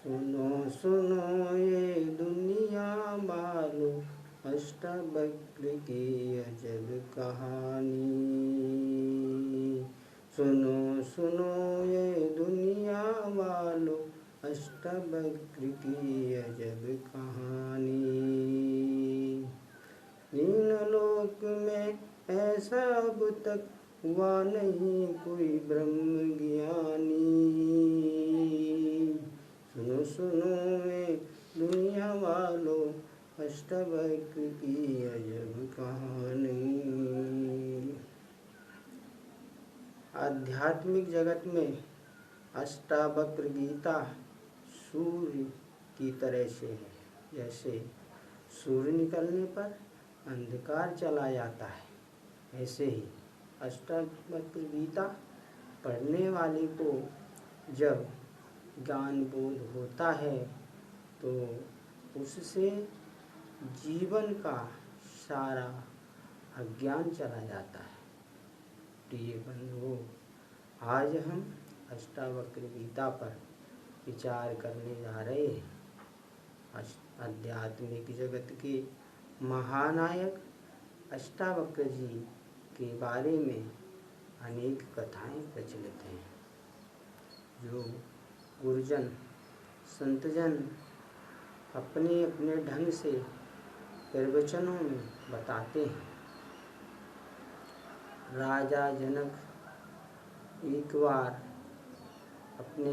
सुनो सुनो ये दुनिया वालों, अष्टवक्र की अजब कहानी। सुनो सुनो ये दुनिया वालों, अष्टवक्र की अजब कहानी। तीन लोक में ऐसा अब तक हुआ नहीं कोई ब्रह्म ज्ञानी। सुनो सुनो ये दुनिया वालों, अष्टवक्र की अजब कहानी। आध्यात्मिक जगत में अष्टावक्र गीता सूर्य की तरह से है। जैसे सूर्य निकलने पर अंधकार चला जाता है, ऐसे ही अष्टावक्र गीता पढ़ने वाले को जब ज्ञान बोध होता है तो उससे जीवन का सारा अज्ञान चला जाता है। प्रिय बंधुओं, आज हम अष्टावक्र गीता पर विचार करने जा रहे हैं। आध्यात्मिक जगत के महानायक अष्टावक्र जी के बारे में अनेक कथाएं प्रचलित हैं, जो गुरुजन संतजन अपने अपने ढंग से प्रवचनों में बताते हैं। राजा जनक एक बार अपने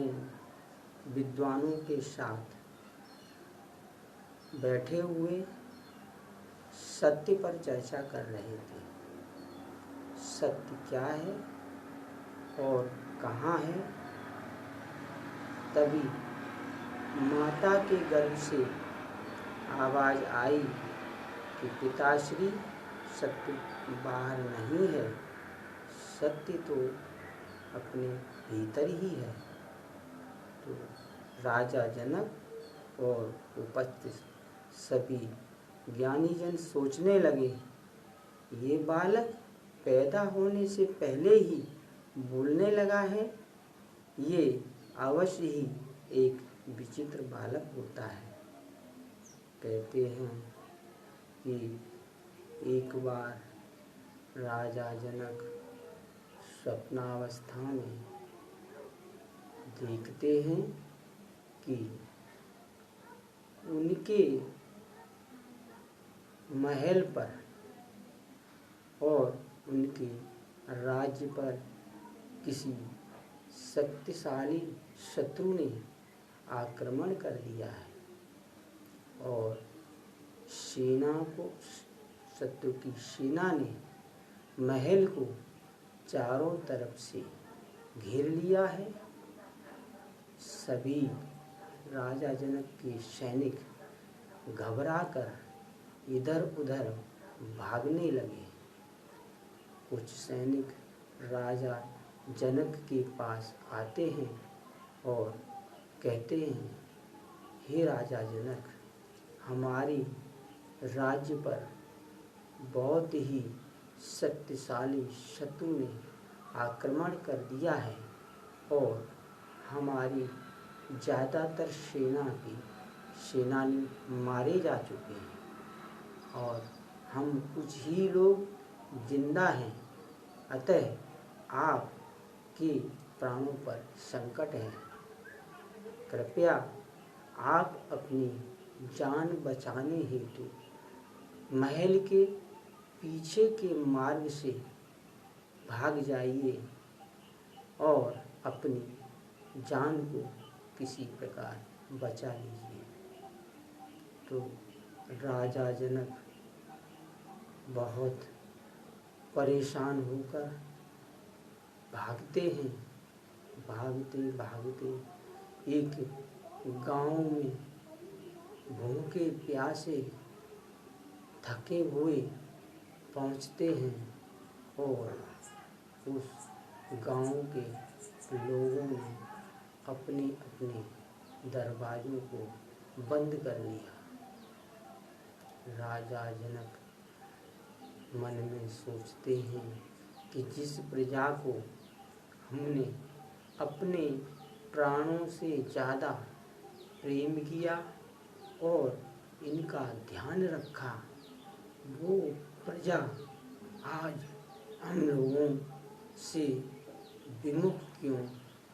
विद्वानों के साथ बैठे हुए सत्य पर चर्चा कर रहे थे। सत्य क्या है और कहाँ है। तभी माता के गर्भ से आवाज़ आई कि पिताश्री, सत्य बाहर नहीं है, सत्य तो अपने भीतर ही है। तो राजा जनक और उपस्थित सभी ज्ञानीजन सोचने लगे, ये बालक पैदा होने से पहले ही बोलने लगा है, ये अवश्य ही एक विचित्र बालक होता है। कहते हैं कि एक बार राजा जनक स्वप्नावस्था में देखते हैं कि उनके महल पर और उनके राज्य पर किसी शक्तिशाली शत्रु ने आक्रमण कर दिया है और शत्रु की सेना ने महल को चारों तरफ से घेर लिया है। सभी राजा जनक के सैनिक घबराकर इधर उधर भागने लगे। कुछ सैनिक राजा जनक के पास आते हैं और कहते हैं, हे राजा जनक, हमारी राज्य पर बहुत ही शक्तिशाली शत्रु ने आक्रमण कर दिया है और हमारी ज़्यादातर सेनानी मारे जा चुके हैं और हम कुछ ही लोग जिंदा हैं। अतः आपके प्राणों पर संकट है। कृपया आप अपनी जान बचाने हेतु महल के पीछे के मार्ग से भाग जाइए और अपनी जान को किसी प्रकार बचा लीजिए। तो राजा जनक बहुत परेशान होकर भागते हैं। भागते भागते एक गांव में भूखे प्यासे थके हुए पहुंचते हैं और उस गांव के लोगों ने अपने अपने दरवाज़ों को बंद कर लिया। राजा जनक मन में सोचते हैं कि जिस प्रजा को हमने अपने प्राणों से ज़्यादा प्रेम किया और इनका ध्यान रखा, वो प्रजा आज हम लोगों से विमुख क्यों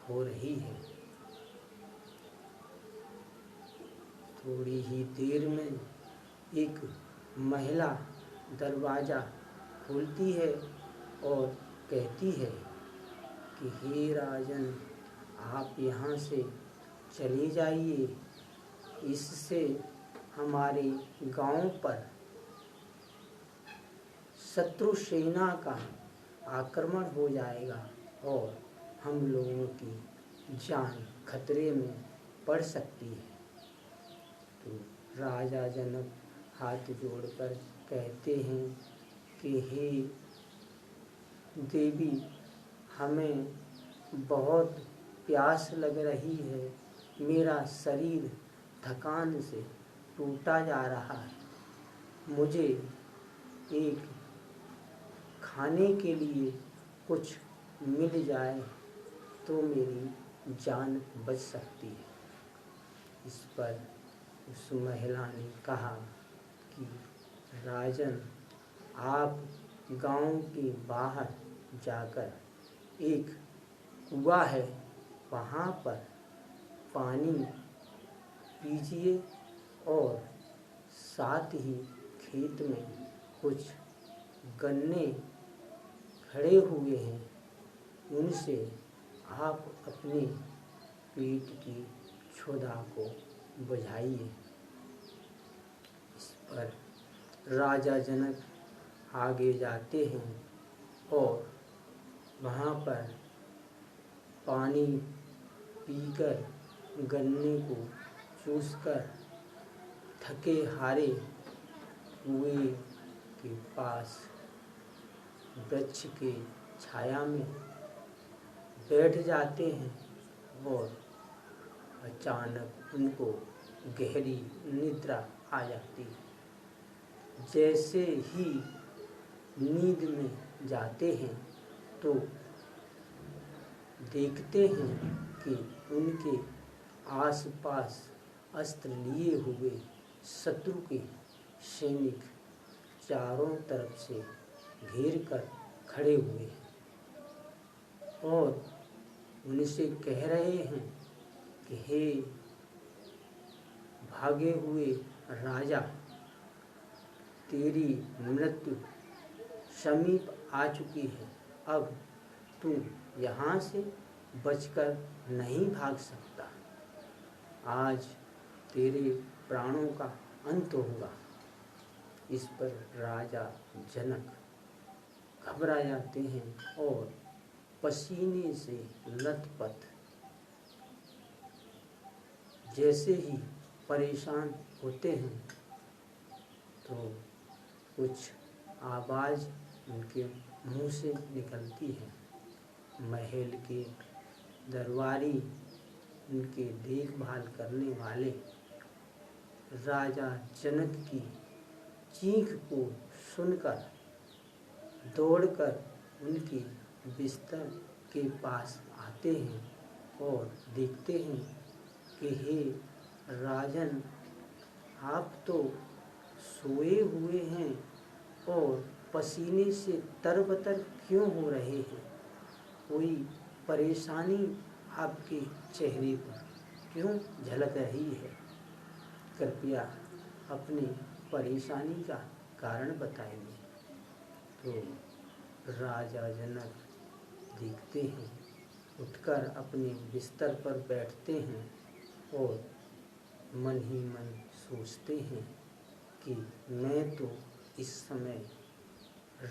हो रही है। थोड़ी ही देर में एक महिला दरवाज़ा खोलती है और कहती है कि हे राजन, आप यहाँ से चले जाइए, इससे हमारे गांव पर शत्रु सेना का आक्रमण हो जाएगा और हम लोगों की जान खतरे में पड़ सकती है। तो राजा जनक हाथ जोड़कर कहते हैं कि हे देवी, हमें बहुत प्यास लग रही है, मेरा शरीर थकान से टूटा जा रहा है, मुझे एक खाने के लिए कुछ मिल जाए तो मेरी जान बच सकती है। इस पर उस महिला ने कहा कि राजन, आप गांव के बाहर जाकर एक कुआं है, वहाँ पर पानी पीजिए और साथ ही खेत में कुछ गन्ने खड़े हुए हैं, उनसे आप अपने पेट की क्षुधा को बुझाइए। इस पर राजा जनक आगे जाते हैं और वहाँ पर पानी पीकर गन्ने को चूसकर थके हारे कुएं के पास वृक्ष के छाया में बैठ जाते हैं और अचानक उनको गहरी निद्रा आ जाती है। जैसे ही नींद में जाते हैं तो देखते हैं कि उनके आसपास अस्त्र लिए हुए शत्रु के सैनिक चारों तरफ से घेर कर खड़े हुए हैं और उनसे कह रहे हैं कि हे भागे हुए राजा, तेरी मृत्यु समीप आ चुकी है, अब तू यहाँ से बचकर नहीं भाग सकता, आज तेरे प्राणों का अंत होगा। इस पर राजा जनक घबरा जाते हैं और पसीने से लथपथ जैसे ही परेशान होते हैं तो कुछ आवाज़ उनके मुंह से निकलती है। महल के दरबारी, उनके देखभाल करने वाले राजा जनक की चीख को सुनकर दौड़कर उनके बिस्तर के पास आते हैं और देखते हैं कि हे राजन, आप तो सोए हुए हैं और पसीने से तरबतर क्यों हो रहे हैं? कोई परेशानी आपके चेहरे पर क्यों झलक रही है? कृपया अपनी परेशानी का कारण बताइए। तो राजा जनक देखते हैं, उठकर अपने बिस्तर पर बैठते हैं और मन ही मन सोचते हैं कि मैं तो इस समय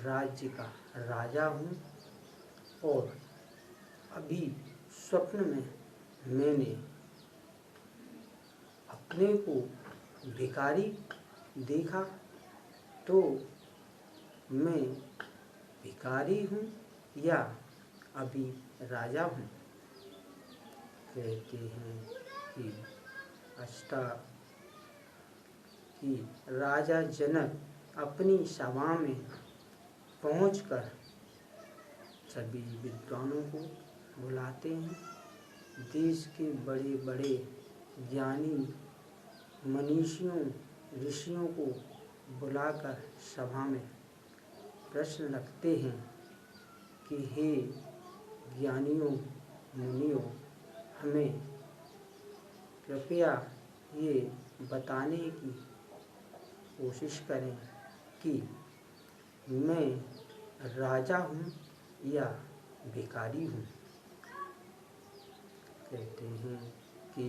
राज्य का राजा हूँ और अभी स्वप्न में मैंने अपने को भिखारी देखा, तो मैं भिखारी हूँ या अभी राजा हूँ? कहते हैं कि राजा जनक अपनी सभा में पहुंचकर सभी विद्वानों को बुलाते हैं, देश के बड़े बड़े ज्ञानी मनीषियों ऋषियों को बुलाकर सभा में प्रश्न रखते हैं कि हे ज्ञानियों मुनियों, हमें कृपया ये बताने की कोशिश करें कि मैं राजा हूँ या भिखारी हूँ। कहते हैं कि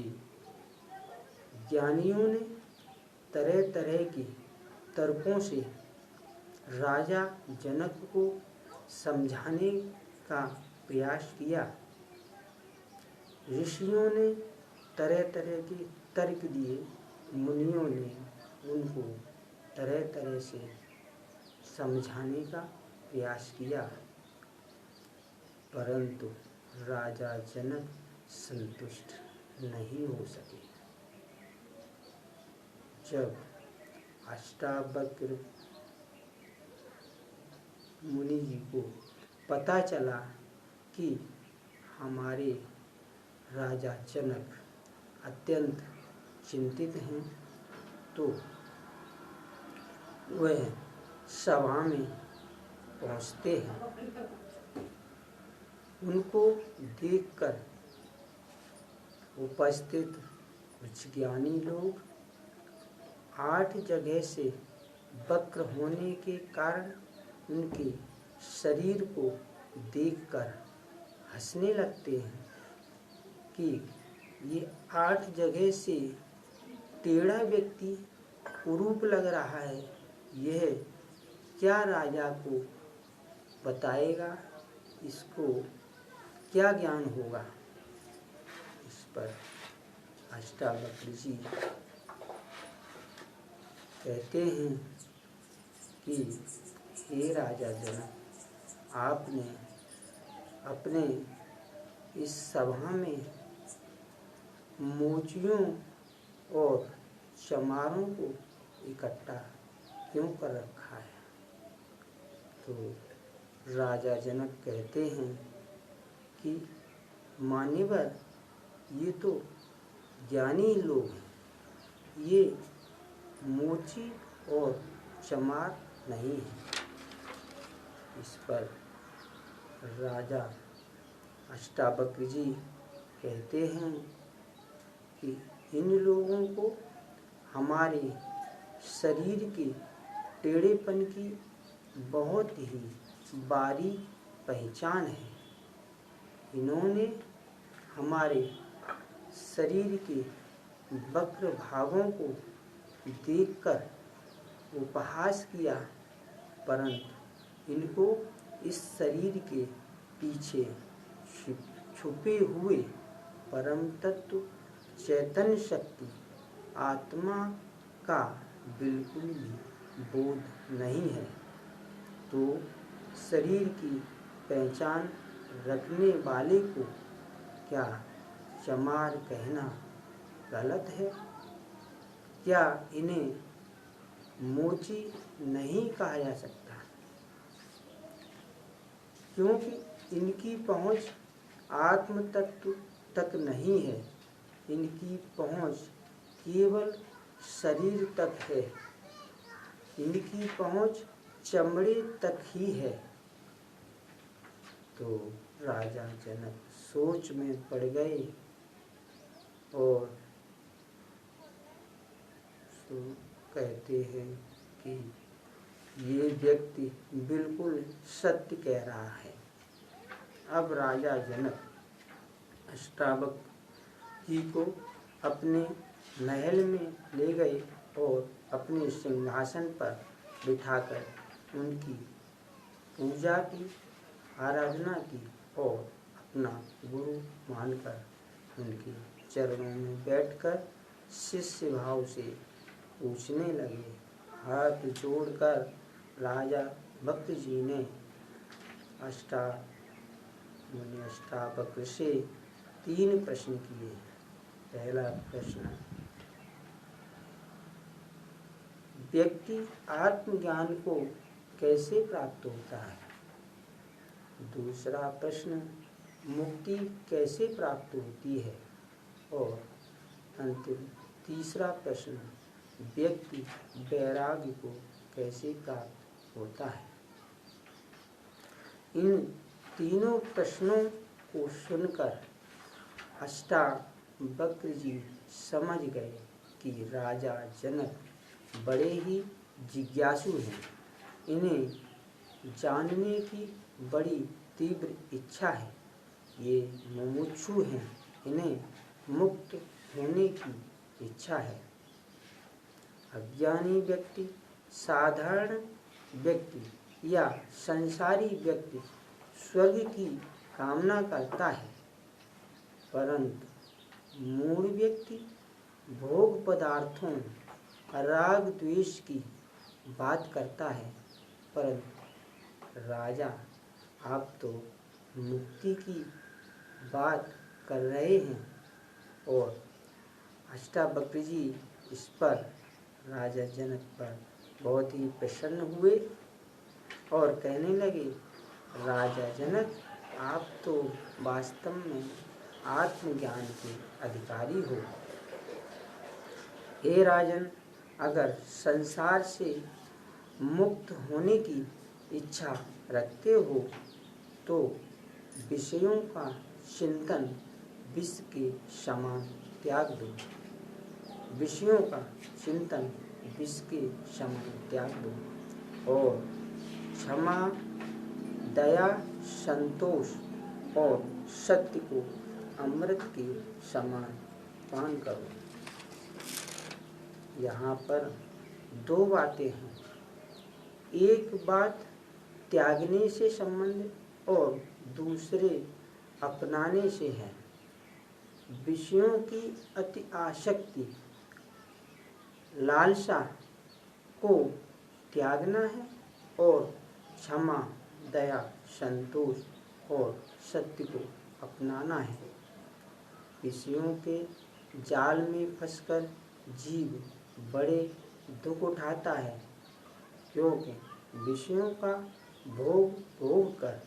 ज्ञानियों ने तरह तरह की तर्कों से राजा जनक को समझाने का प्रयास किया। ऋषियों ने तरह तरह के तर्क दिए, मुनियों ने उनको तरह तरह से समझाने का प्रयास किया, परंतु राजा जनक संतुष्ट नहीं हो सके। जब अष्टावक्र मुनि जी को पता चला कि हमारे राजा जनक अत्यंत चिंतित हैं, तो वह सभा में पहुँचते हैं। उनको देखकर उपस्थित कुछ ज्ञानी लोग 8 जगह से वक्र होने के कारण उनके शरीर को देखकर हंसने लगते हैं कि ये 8 जगह से टेढ़ा व्यक्ति कुरूप लग रहा है, यह क्या राजा को बताएगा, इसको क्या ज्ञान होगा। इस पर अष्टावक्र जी कहते हैं कि हे राजा जनक, आपने अपने इस सभा में मोचियों और चमारों को इकट्ठा क्यों कर रखा है। तो राजा जनक कहते हैं कि मान्यवर, ये तो ज्ञानी लोग हैं, ये मोची और चमार नहीं है। इस पर राजा अष्टावक्र जी कहते हैं कि इन लोगों को हमारे शरीर के टेढ़ेपन की बहुत ही बारीक पहचान है। इन्होंने हमारे शरीर के वक्र भागों को देखकर उपहास किया, परंतु इनको इस शरीर के पीछे छुपे हुए परम तत्व चैतन्य शक्ति आत्मा का बिल्कुल भी बोध नहीं है। तो शरीर की पहचान रखने वाले को क्या चमार कहना गलत है? क्या इन्हें मोची नहीं कहा जा सकता? क्योंकि इनकी पहुंच आत्म तत्व तक नहीं है, इनकी पहुंच केवल शरीर तक है, इनकी पहुंच चमड़े तक ही है। तो राजा जनक सोच में पड़ गए और कहते हैं कि ये व्यक्ति बिल्कुल सत्य कह रहा है। अब राजा जनक अष्टावक्र जी को अपने महल में ले गए और अपने सिंहासन पर बिठाकर उनकी पूजा की, आराधना की और अपना गुरु मानकर उनके चरणों में बैठकर शिष्य भाव से पूछने लगे। हाथ जोड़कर राजा भक्त जी ने अष्टावक्र से 3 प्रश्न किए। पहला प्रश्न, व्यक्ति आत्मज्ञान को कैसे प्राप्त होता है? दूसरा प्रश्न, मुक्ति कैसे प्राप्त होती है? और अंतिम तीसरा प्रश्न, व्यक्ति वैराग्य को कैसे प्राप्त होता है। इन तीनों प्रश्नों को सुनकर अष्टावक्र जी समझ गए कि राजा जनक बड़े ही जिज्ञासु हैं। इन्हें जानने की बड़ी तीव्र इच्छा है। ये मुमुक्षु हैं। इन्हें मुक्त होने की इच्छा है। अज्ञानी व्यक्ति, साधारण व्यक्ति या संसारी व्यक्ति स्वर्ग की कामना करता है, परंतु मूढ़ व्यक्ति भोग पदार्थों राग द्वेष की बात करता है। परंतु राजा, आप तो मुक्ति की बात कर रहे हैं। और अष्टावक्र जी इस पर राजा जनक पर बहुत ही प्रसन्न हुए और कहने लगे, राजा जनक, आप तो वास्तव में आत्मज्ञान के अधिकारी हो। हे राजन, अगर संसार से मुक्त होने की इच्छा रखते हो तो विषयों का चिंतन विष के समान त्याग दो। विषयों का चिंतन विष के समान त्याग दो और क्षमा, दया, संतोष और सत्य को अमृत के समान पान करो। यहाँ पर दो बातें हैं। एक बात त्यागने से संबंधित और दूसरे अपनाने से है। विषयों की अति आसक्ति, लालसा को त्यागना है और क्षमा, दया, संतोष और सत्य को अपनाना है। विषयों के जाल में फंसकर जीव बड़े दुख उठाता है, क्योंकि विषयों का भोग कर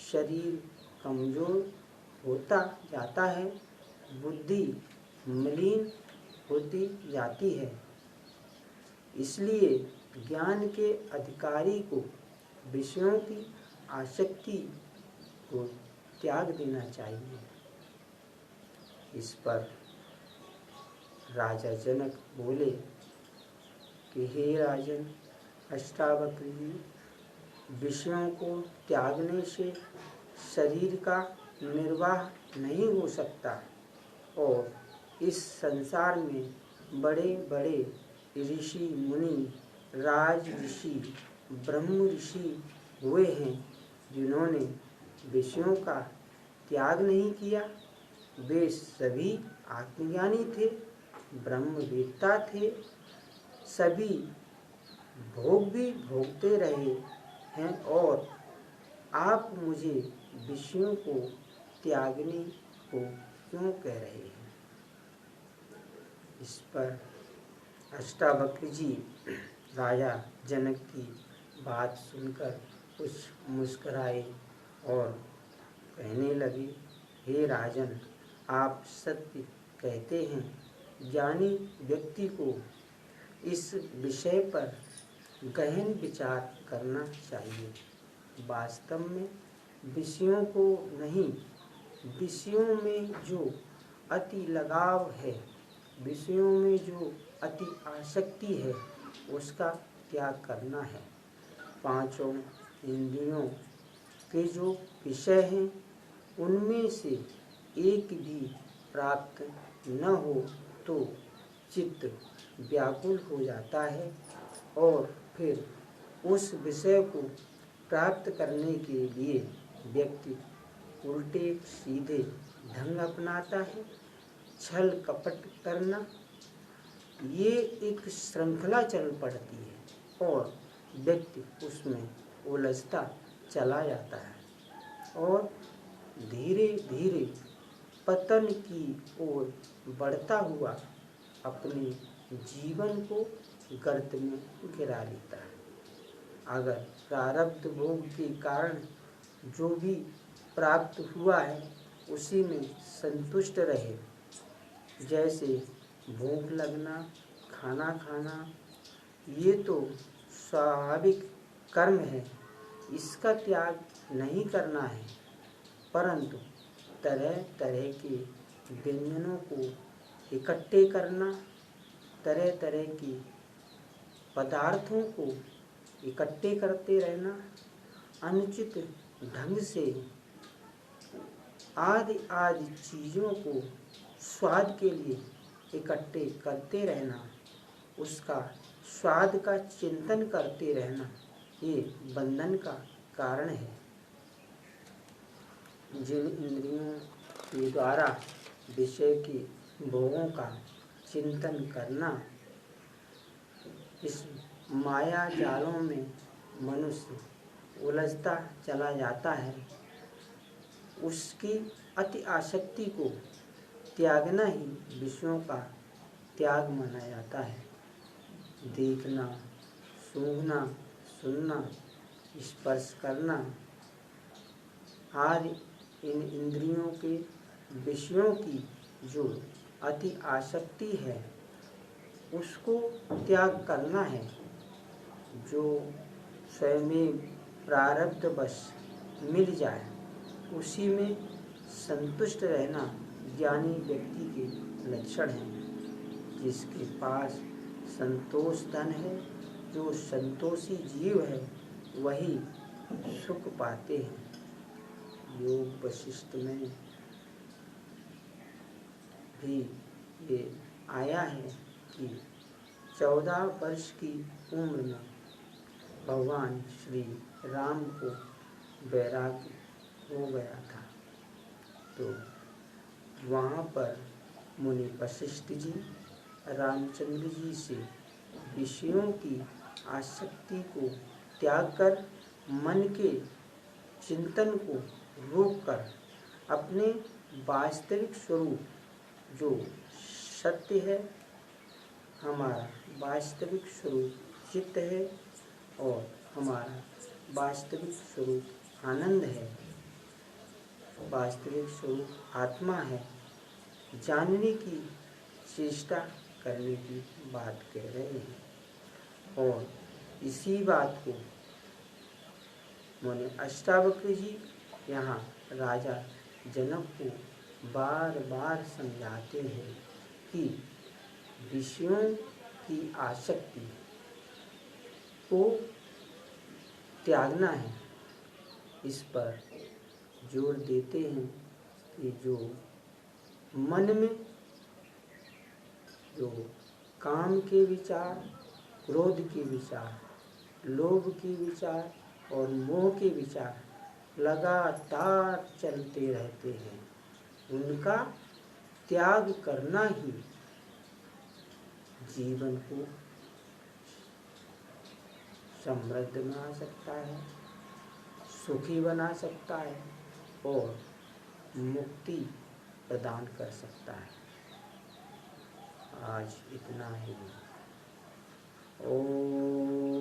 शरीर कमजोर होता जाता है, बुद्धि मलिन होती जाती है। इसलिए ज्ञान के अधिकारी को विषयों की आसक्ति को त्याग देना चाहिए। इस पर राजा जनक बोले कि हे राजन, अष्टावक्र जी, विषयों को त्यागने से शरीर का निर्वाह नहीं हो सकता और इस संसार में बड़े बड़े ऋषि मुनि, राज ऋषि, ब्रह्म ऋषि हुए हैं जिन्होंने विषयों का त्याग नहीं किया। वे सभी आत्मज्ञानी थे, ब्रह्मवेत्ता थे, सभी भोग भी भोगते रहे हैं और आप मुझे विषयों को त्यागने को क्यों कह रहे हैं। इस पर अष्टावक्र जी राजा जनक की बात सुनकर कुछ मुस्कुराए और कहने लगे, हे राजन, आप सत्य कहते हैं। ज्ञानी व्यक्ति को इस विषय पर गहन विचार करना चाहिए। वास्तव में विषयों को नहीं, विषयों में जो अति लगाव है, विषयों में जो अति आसक्ति है, उसका त्याग करना है। पांचों इंद्रियों के जो विषय हैं, उनमें से एक भी प्राप्त न हो तो चित्त व्याकुल हो जाता है और फिर उस विषय को प्राप्त करने के लिए व्यक्ति उल्टे सीधे ढंग अपनाता है। छल कपट करना, ये एक श्रृंखला चल पड़ती है और व्यक्ति उसमें उलझता चला जाता है और धीरे धीरे पतन की ओर बढ़ता हुआ अपने जीवन को गर्त में गिरा लेता है। अगर प्रारब्ध भोग के कारण जो भी प्राप्त हुआ है उसी में संतुष्ट रहे, जैसे भूख लगना, खाना खाना, ये तो स्वाभाविक कर्म है, इसका त्याग नहीं करना है, परंतु तरह तरह के व्यंजनों को इकट्ठे करना, तरह तरह के पदार्थों को इकट्ठे करते रहना, अनुचित ढंग से आदि आदि चीज़ों को स्वाद के लिए इकट्ठे करते रहना, उसका स्वाद का चिंतन करते रहना, ये बंधन का कारण है। जिन इंद्रियों के द्वारा विषय के भोगों का चिंतन करना, इस माया जालों में मनुष्य उलझता चला जाता है, उसकी अति आसक्ति को त्यागना ही विषयों का त्याग माना जाता है। देखना, सूंघना, सुनना, स्पर्श करना आदि इन इंद्रियों के विषयों की जो अति आसक्ति है, उसको त्याग करना है। जो स्वयं प्रारब्धवश मिल जाए उसी में संतुष्ट रहना ज्ञानी व्यक्ति के लक्षण हैं। जिसके पास संतोष धन है, जो संतोषी जीव है, वही सुख पाते हैं। योग वशिष्ठ में भी ये आया है कि 14 वर्ष की उम्र में भगवान श्री राम को वैराग्य हो गया था, तो वहाँ पर मुनि वशिष्ठ जी रामचंद्र जी से विषयों की आसक्ति को त्याग कर मन के चिंतन को रोककर अपने वास्तविक स्वरूप जो सत्य है, हमारा वास्तविक स्वरूप चित्त है और हमारा वास्तविक स्वरूप आनंद है, वास्तविक स्वरूप आत्मा है, जानने की चेष्टा करने की बात कह रहे हैं। और इसी बात को मुनि अष्टावक्र जी यहाँ राजा जनक को बार बार समझाते हैं कि विषयों की आसक्ति को त्यागना है। इस पर जोर देते हैं कि जो मन में जो काम के विचार, क्रोध के विचार, लोभ के विचार और मोह के विचार लगातार चलते रहते हैं, उनका त्याग करना ही जीवन को समृद्ध बना सकता है, सुखी बना सकता है और मुक्ति प्रदान कर सकता है। आज इतना ही। ओम